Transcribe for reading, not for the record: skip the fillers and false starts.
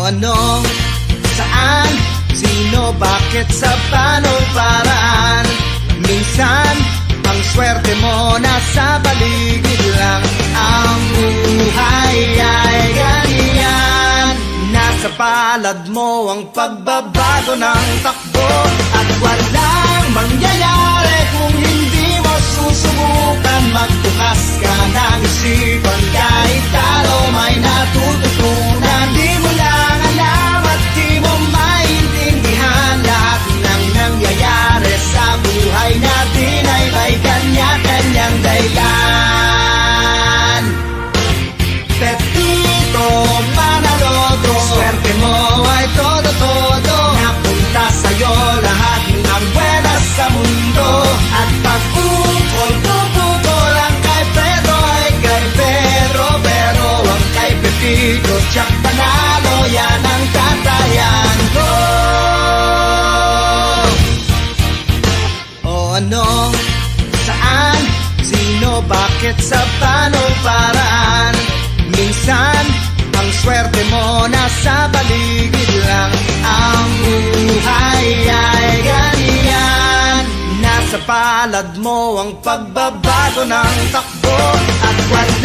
ano, saan, sino, bakit, sa paano, paraan. Minsan, ang swerte mo nasa paligid lang. Ang buhay ay ganyan, nasa palad mo ang pagbabago ng takbo. At walang mangyayari kung hindi mo susubukan. Magbukas ka ng isipan, kahit talo may natututunan. Di mo lang alam at di mo maintindihan, lahat ng nangyayari sa buhay natin ay may kanya-kanyang dahilan. Pepito Manaloto, swerte mo ay todo-todo, napunta sa'yo lahat ng buenas sa mundo. At pag pupol ang kay Pedro ay kay Pedro, pero ang kay Pepito tiyak panalo, yan ang tatayan ko. O ano, saan, sino, bakit, sa paano, paraan. Minsan, ang swerte mo nasa paligid lang. Ang buhay ay ganyan, nasa palad mo ang pagbabago ng takbo. At wala